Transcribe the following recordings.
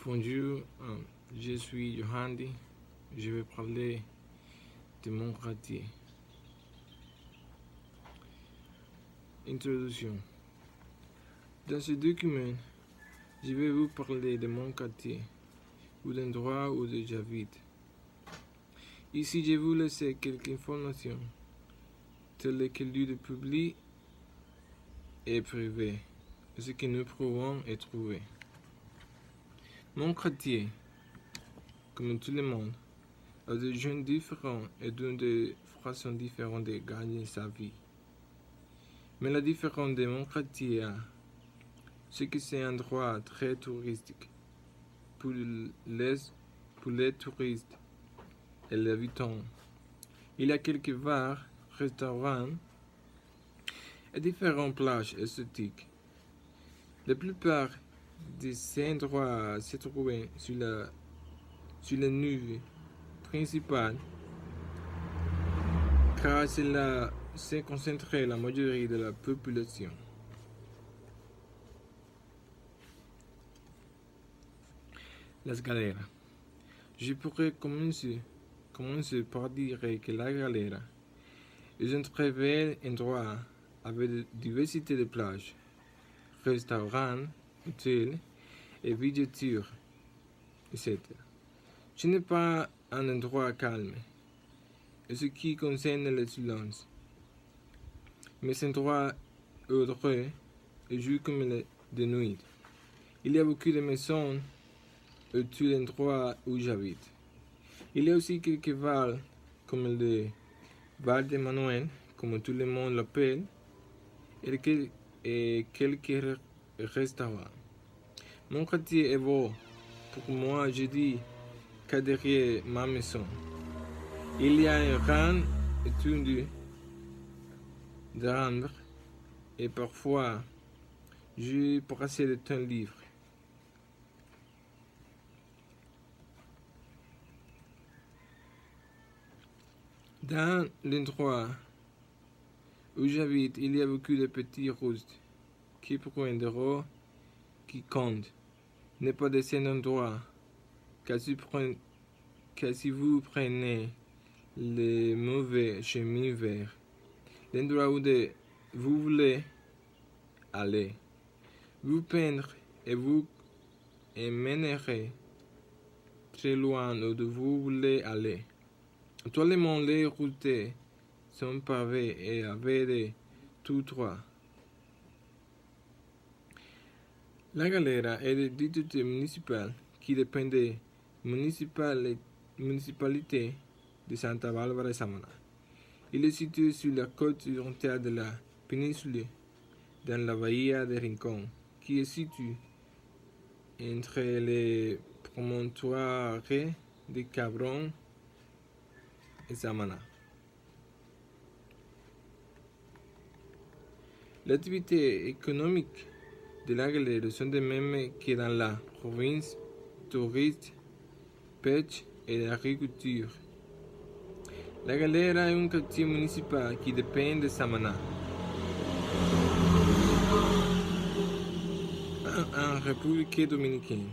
Bonjour, je suis Johandi. Je vais parler de mon quartier. Introduction. Dans ce document, je vais vous parler de mon quartier, ou d'endroit où j'habite. Ici, je vous laisse quelques informations, telles que lieux publics et privés, ce que nous pouvons y trouver. Mon quartier, comme tout le monde, a des jeunes différents et donne des façons différentes de gagner sa vie. Mais la différence de mon quartier, c'est que c'est un endroit très touristique pour les touristes et les habitants. Il y a quelques bars, restaurants et différentes plages esthétiques. La plupart de ces endroits se trouvent sur la nuit principale, car c'est là s'est concentrée la majorité de la population. Las galeras. Je pourrais commencer par dire que la galera est un très bel endroit avec une diversité de plages, restaurants, hôtels et villégiatures, etc. Ce n'est pas un endroit calme, et ce qui concerne le silence. Mais c'est un endroit heureux et joue comme de nuit. Il y a beaucoup de maisons autour de l'endroit où j'habite. Il y a aussi quelques bars, comme le bar de Manuel, comme tout le monde l'appelle, et quelques restaurants. Mon quartier est beau. Pour moi, je dis qu'à derrière ma maison, il y a un grand étendue d'arbres et parfois je passe le temps libre. Dans l'endroit où j'habite, il y a beaucoup de petits roustes qui prennent de l'eau qui comptent. N'est pas de cet endroit, car si vous prenez le mauvais chemin vers l'endroit où vous voulez aller, vous peindre et vous mènerez très loin d'où vous voulez aller. Actuellement, les routes sont pavées et avec tout droit. La Galera est le district municipal qui dépend de la municipalité de Santa Bárbara de Samaná. Il est situé sur la côte orientale de la péninsule, dans la bahia de Rincón, qui est située entre les promontoires de Cabron et Samaná. L'activité économique de la Galera sont les mêmes que dans la province: tourisme, pêche et agriculture. La Galera est un quartier municipal qui dépend de Samaná. En République dominicaine,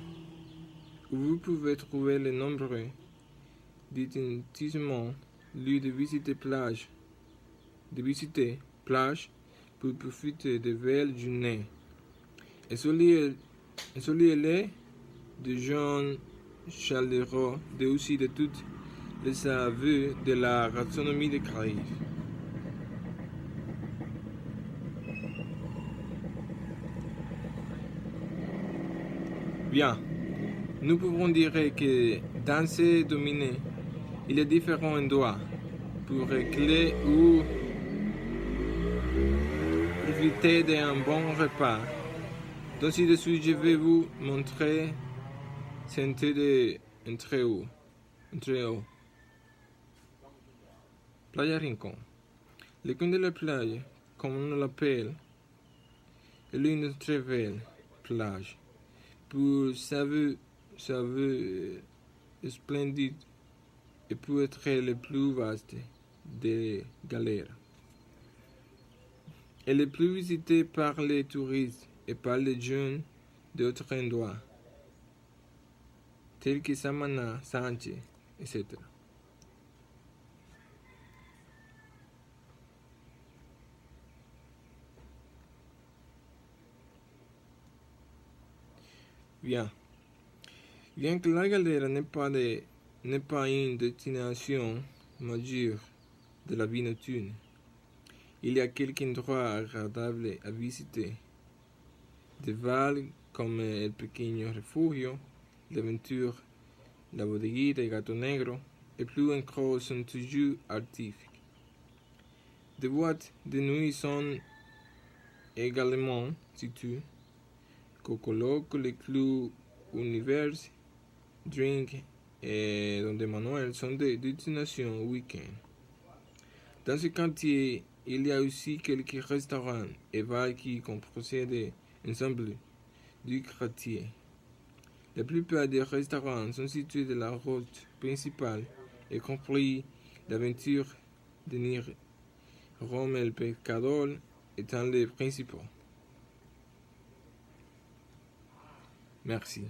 où vous pouvez trouver les nombreux divertissements, lieux de visiter plages pour profiter de belles journées. Et soleil de gens chaleureux, et aussi de toutes les saveurs de la gastronomie des Caraïbes. Bien, nous pouvons dire que dans ces domaines, il y a différents endroits pour réclamer ou profiter d'un bon repas. Donc ci-dessus, je vais vous montrer un très haut. Playa Rincón. Le coin de la playa, comme on l'appelle, est une très belle plage pour sa vue splendide et pour être le plus vaste des Galeras. Elle est plus visitée par les touristes et par les jeunes d'autres endroits. tels que Samana, Sanchez, etc. Bien. Bien que la galère n'est pas une destination majeure de la vie nocturne, il y a quelques endroits agradables à visiter. Des valles comme el pequeño refugio, l'aventure, la bodeguita y Gato Negro, et plus encore sont toujours actifs. Des boîtes de nuit sont également situées, Cocoloco, le Club Univers, Drink et Donde Manuel sont des destinations week-end. Dans ce quartier, il y a aussi quelques restaurants et bars qui procèdent ensemble du quartier. La plupart des restaurants sont situés de la route principale, y compris l'aventure de Nir Rome el Pescador étant les principaux. Merci.